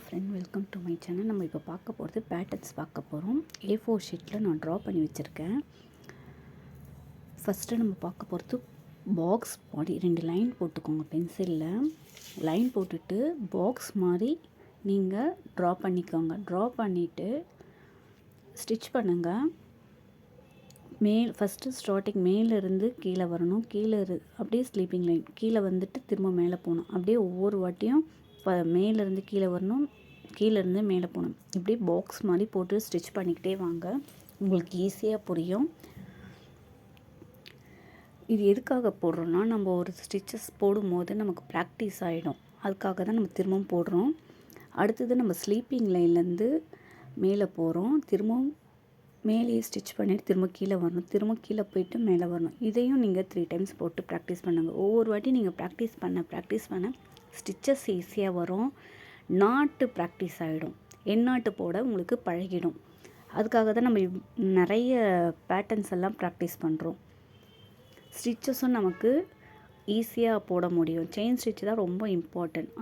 Friend, welcome to my channel. நம்ம இப்போ பார்க்க போகிறது பேட்டர்ன்ஸ் பார்க்க போகிறோம். A4 ஷீட்டில் நான் ட்ரா பண்ணி வச்சுருக்கேன். ஃபஸ்ட்டு நம்ம பார்க்க போகிறது பாக்ஸ் பாடி. 2 லைன் போட்டுக்கோங்க பென்சிலில். லைன் போட்டுட்டு பாக்ஸ் மாதிரி நீங்கள் ட்ரா பண்ணிக்கோங்க. ட்ரா பண்ணிவிட்டு ஸ்டிச் பண்ணுங்கள். ஃபஸ்ட்டு ஸ்டார்டிங் மேலேருந்து கீழே வரணும். அப்படியே ஸ்லீப்பிங் லைன் கீழே வந்துட்டு திரும்ப மேலே போகணும். அப்படியே ஒவ்வொரு வாட்டியும் மேலேருந்து கீழே வரணும், கீழேருந்து மேலே போகணும். இப்படி பாக்ஸ் மாதிரி போட்டு ஸ்டிச் பண்ணிக்கிட்டே வாங்க. உங்களுக்கு ஈஸியாக புரியும். இது எதுக்காக போடுறோன்னா, நம்ம ஒரு ஸ்டிச்சஸ் போடும்போது நமக்கு ப்ராக்டிஸ் ஆகிடும். அதுக்காக தான் நம்ம திரும்பவும் போடுறோம். அடுத்தது நம்ம ஸ்லீப்பிங் லைன்லேருந்து மேலே போகிறோம். திரும்பவும் மேலேயே ஸ்டிச் பண்ணிவிட்டு திரும்ப கீழே வரணும். திரும்ப கீழே போயிட்டு மேலே வரணும். இதையும் நீங்கள் 3 டைம்ஸ் போட்டு ப்ராக்டிஸ் பண்ணுங்கள். ஒவ்வொரு வாட்டி நீங்கள் ப்ராக்டிஸ் பண்ண ஸ்டிச்சஸ் ஈஸியாக வரும். நாட்டு ப்ராக்டிஸ் ஆகிடும். எந்நாட்டு போட உங்களுக்கு பழகிடும். அதுக்காக தான் நம்ம நிறைய பேட்டர்ன்ஸ் எல்லாம் ப்ராக்டிஸ் பண்ணுறோம். ஸ்டிச்சஸும் நமக்கு ஈஸியாக போட முடியும். செயின் ஸ்டிச் தான் ரொம்ப இம்பார்ட்டன்ட்.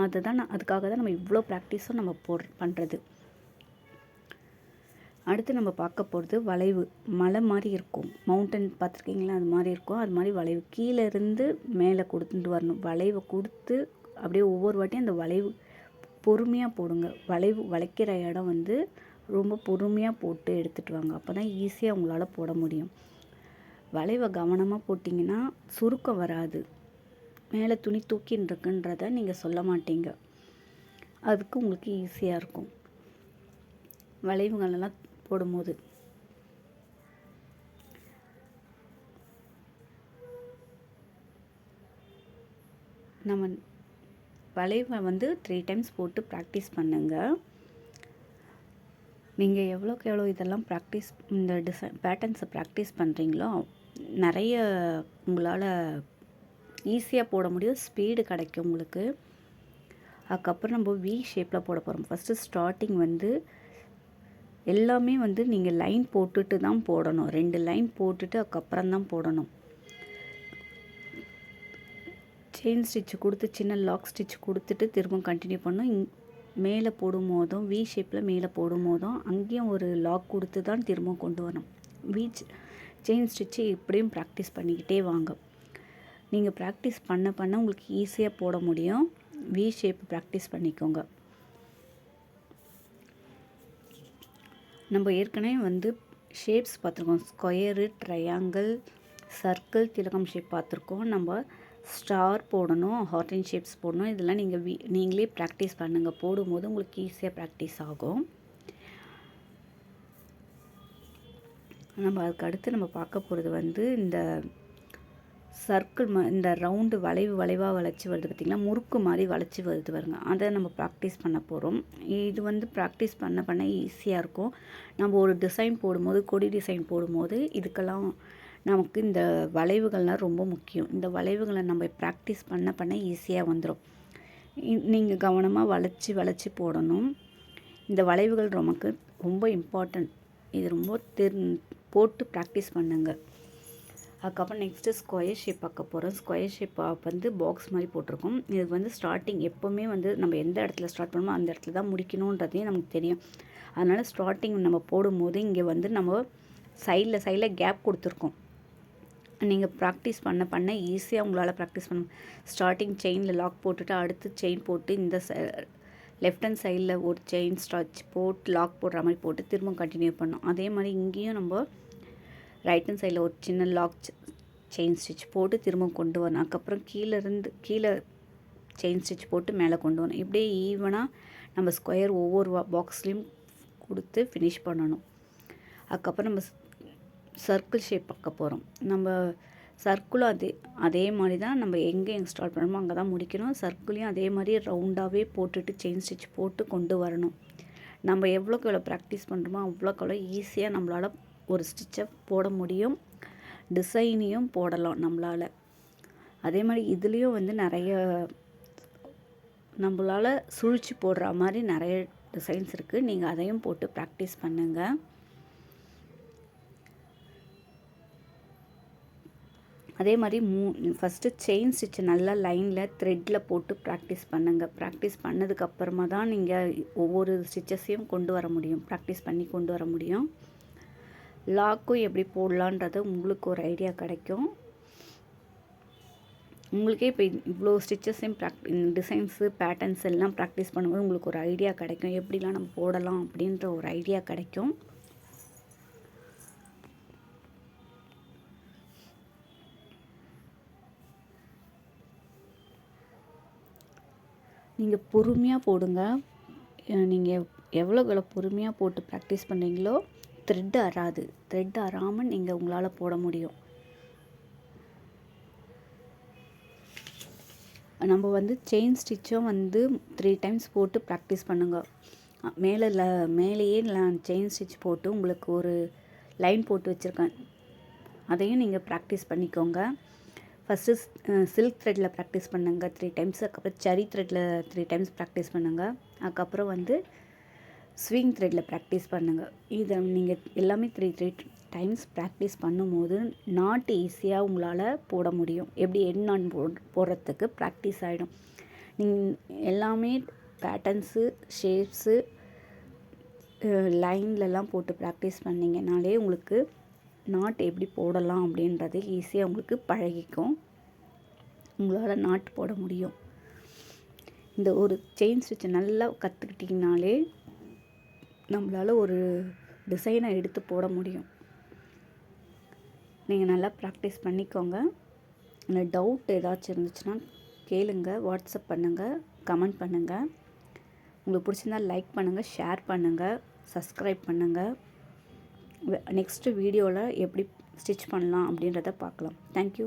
அதுக்காக தான் நம்ம இவ்வளோ ப்ராக்டிஸும் நம்ம பண்ணுறது. அடுத்து நம்ம பார்க்க போகிறது வளைவு. மலை மாதிரி இருக்கும், மவுண்டன் பார்த்துருக்கீங்களா? அது மாதிரி இருக்கும். அது மாதிரி வளைவு கீழே இருந்து மேலே கொடுத்துட்டு வரணும். வளைவை கொடுத்து அப்படியே ஒவ்வொரு வாட்டியும் அந்த வளைவு பொறுமையாக போடுங்க. வளைக்கிற இடம் ரொம்ப பொறுமையாக போட்டு எடுத்துகிட்டு வாங்க. அப்போ தான் ஈஸியாக உங்களால் போட முடியும். வளைவை கவனமாக போட்டிங்கன்னா சுருக்கம் வராது. மேலே துணி தூக்கின்னு இருக்குன்றத நீங்கள் சொல்ல மாட்டீங்க. அதுக்கு உங்களுக்கு ஈஸியாக இருக்கும் வளைவுகளெல்லாம் போடும்போது. நம்ம வளைவை 3 டைம்ஸ் போட்டு ப்ராக்டிஸ் பண்ணுங்கள். நீங்கள் எவ்வளோக்கு எவ்வளோ இதெல்லாம் இந்த பேட்டர்ன்ஸை ப்ராக்டிஸ் பண்ணுறீங்களோ நிறைய உங்களால் ஈஸியாக போட முடியும். ஸ்பீடு கிடைக்கும் உங்களுக்கு. அதுக்கப்புறம் நம்ம வி ஷேப்பில் போட போகிறோம். ஃபஸ்ட்டு ஸ்டார்டிங் எல்லாமே நீங்கள் லைன் போட்டுட்டு தான் போடணும். 2 லைன் போட்டுட்டு அதுக்கப்புறம் தான் போடணும். செயின் ஸ்டிச்சு கொடுத்து சின்ன லாக் ஸ்டிச் கொடுத்துட்டு திரும்ப கண்டினியூ பண்ணணும். மேலே போடும்போதும் வி ஷேப்பில் மேலே போடும்போதும் அங்கேயும் ஒரு லாக் கொடுத்து தான் திரும்ப கொண்டு வரணும். செயின் ஸ்டிச்சு இப்படியும் ப்ராக்டிஸ் பண்ணிக்கிட்டே வாங்க. நீங்கள் ப்ராக்டிஸ் பண்ண உங்களுக்கு ஈஸியாக போட முடியும். வி ஷேப் ப்ராக்டிஸ் பண்ணிக்கோங்க. நம்ம ஏற்கனவே ஷேப்ஸ் பார்த்துருக்கோம். ஸ்கொயரு, ட்ரையாங்கிள், சர்க்கிள், திலகம் ஷேப் பார்த்துருக்கோம். நம்ம ஸ்டார் போடணும், ஹார்ட் அண்ட் ஷேப்ஸ் போடணும். இதெல்லாம் நீங்களே ப்ராக்டிஸ் பண்ணுங்கள். போடும்போது உங்களுக்கு ஈஸியாக ப்ராக்டிஸ் ஆகும். நம்ம அதுக்கு அடுத்து நம்ம பார்க்க போகிறது இந்த சர்க்கிள் இந்த ரவுண்டு வளைவாக வளைச்சி வருது பார்த்திங்களா? முறுக்கு மாதிரி வளைச்சி வருது பாருங்க. அதை நம்ம ப்ராக்டிஸ் பண்ண போகிறோம். இது ப்ராக்டிஸ் பண்ண ஈஸியாக இருக்கும். நம்ம ஒரு டிசைன் போடும்போது, கொடி டிசைன் போடும்போது இதுக்கெல்லாம் நமக்கு இந்த வளைவுகள்லாம் ரொம்ப முக்கியம். இந்த வளைவுகளை நம்ம ப்ராக்டிஸ் பண்ண ஈஸியாக வந்துடும். நீங்கள் கவனமாக வளைச்சி போடணும். இந்த வளைவுகள் நமக்கு ரொம்ப இம்பார்ட்டன்ட். இது ரொம்ப போட்டு ப்ராக்டிஸ் பண்ணுங்கள். அதுக்கப்புறம் நெக்ஸ்ட்டு ஸ்கொயர் ஷேப் பார்க்க போகிறோம். ஸ்கொயர் ஷேப் பாக்ஸ் மாதிரி போட்டிருக்கோம். இது ஸ்டார்டிங் எப்போவுமே நம்ம எந்த இடத்துல ஸ்டார்ட் பண்ணணுமோ அந்த இடத்துல தான் முடிக்கணுன்றதையும் நமக்கு தெரியும். அதனால் ஸ்டார்டிங் நம்ம போடும்போது இங்கே நம்ம சைடில் கேப் கொடுத்துருக்கோம். நீங்கள் ப்ராக்டிஸ் பண்ண ஈஸியாக உங்களால் ப்ராக்டிஸ் பண்ண. ஸ்டார்டிங் செயினில் லாக் போட்டுட்டு அடுத்து செயின் போட்டு இந்த லெஃப்ட் ஹேண்ட் சைடில் ஒரு செயின் ஸ்டாச் போட்டு லாக் போடுற மாதிரி போட்டு திரும்ப கண்டினியூ பண்ணோம். அதே மாதிரி இங்கேயும் நம்ம ரைட் ஹேண்ட் சைடில் ஒரு சின்ன லாக் செயின் ஸ்டிச் போட்டு திரும்ப கொண்டு வரணும். அதுக்கப்புறம் கீழே செயின் ஸ்டிச் போட்டு மேலே கொண்டு வரணும். இப்படியே ஈவனாக நம்ம ஸ்கொயர் ஒவ்வொரு பாக்ஸ்லேயும் கொடுத்து ஃபினிஷ் பண்ணணும். அதுக்கப்புறம் நம்ம சர்க்கிள் ஷேப் பார்க்க போகிறோம். நம்ம சர்க்கிளும் அதே மாதிரி தான் நம்ம எங்கே ஸ்டார்ட் பண்ணணுமோ அங்கே தான் முடிக்கணும். சர்க்கிளையும் அதே மாதிரி ரவுண்டாகவே போட்டுட்டு செயின் ஸ்டிச் போட்டு கொண்டு வரணும். நம்ம எவ்வளோக்கு எவ்வளோ ப்ராக்டிஸ் பண்ணுறோமோ அவ்வளோக்கு எவ்வளோ ஈஸியாக நம்மளால் ஒரு ஸ்டிச்சை போட முடியும். டிசைனையும் போடலாம் நம்மளால். அதே மாதிரி இதுலேயும் நிறைய நம்மளால் சுழிச்சு போடுற மாதிரி நிறைய டிசைன்ஸ் இருக்குது. நீங்கள் அதையும் போட்டு ப்ராக்டிஸ் பண்ணுங்கள். அதே மாதிரி ஃபஸ்ட்டு செயின் ஸ்டிச் நல்லா லைனில் த்ரெட்டில் போட்டு ப்ராக்டிஸ் பண்ணுங்கள். ப்ராக்டிஸ் பண்ணதுக்கப்புறமா தான் நீங்கள் ஒவ்வொரு ஸ்டிச்சஸையும் கொண்டு வர முடியும், ப்ராக்டிஸ் பண்ணி கொண்டு வர முடியும். லாக்கும் எப்படி போடலான்றது உங்களுக்கு ஒரு ஐடியா கிடைக்கும். உங்களுக்கே இப்போ இவ்வளோ ஸ்டிச்சஸையும் டிசைன்ஸு பேட்டர்ன்ஸ் எல்லாம் ப்ராக்டிஸ் பண்ணும்போது உங்களுக்கு ஒரு ஐடியா கிடைக்கும், எப்படிலாம் நம்ம போடலாம் அப்படின்ற ஒரு ஐடியா கிடைக்கும். நீங்கள் பொறுமையாக போடுங்க. நீங்கள் எவ்வளோ பொறுமையாக போட்டு ப்ராக்டிஸ் பண்ணுறீங்களோ த்ரெட் அறாது. த்ரெட் அறாமல் நீங்கள் உங்களால் போட முடியும். நம்ம வந்து செயின் ஸ்டிச்சும் வந்து 3 டைம்ஸ் போட்டு ப்ராக்டிஸ் பண்ணுங்க. மேலேயே செயின் ஸ்டிச் போட்டு உங்களுக்கு ஒரு லைன் போட்டு வச்சுருக்கேன், அதையும் நீங்கள் ப்ராக்டிஸ் பண்ணிக்கோங்க. ஃபஸ்ட்டு சில்க் த்ரெட்டில் ப்ராக்டிஸ் பண்ணுங்கள் 3 டைம்ஸ். அதுக்கப்புறம் செரி த்ரெட்டில் 3 டைம்ஸ் ப்ராக்டிஸ் பண்ணுங்கள். அதுக்கப்புறம் வந்து ஸ்விங் த்ரெட்டில் ப்ராக்டிஸ் பண்ணுங்கள். இதை நீங்கள் எல்லாமே 3 டைம்ஸ் ப்ராக்டிஸ் பண்ணும்போது நாட் ஈஸியாக உங்களால் போட முடியும். எப்படி எண்ட் நாட் போடுறதுக்கு ப்ராக்டிஸ் ஆகிடும். நீங்கள் எல்லாமே பேட்டர்ன்ஸு, ஷேப்ஸு, லைன்லலாம் போட்டு ப்ராக்டிஸ் பண்ணிங்கனாலே உங்களுக்கு நாட் எப்படி போடலாம் அப்படின்றது ஈஸியாக உங்களுக்கு பழகிக்கும். உங்களால் நாட் போட முடியும். இந்த ஒரு செயின் ஸ்டிச்சை நல்லா கற்றுக்கிட்டிங்கனாலே நம்மளால் ஒரு டிசைனை எடுத்து போட முடியும். நீங்கள் நல்லா ப்ராக்டிஸ் பண்ணிக்கோங்க. இந்த டவுட் ஏதாச்சும் இருந்துச்சுன்னா கேளுங்க, வாட்ஸ்அப் பண்ணுங்கள், கமெண்ட் பண்ணுங்கள். உங்களுக்கு பிடிச்சிருந்தால் லைக் பண்ணுங்கள், ஷேர் பண்ணுங்கள், சப்ஸ்கிரைப் பண்ணுங்கள். நெக்ஸ்ட்டு வீடியோவில் எப்படி ஸ்டிச் பண்ணலாம் அப்படின்றத பார்க்கலாம். தேங்க்யூ.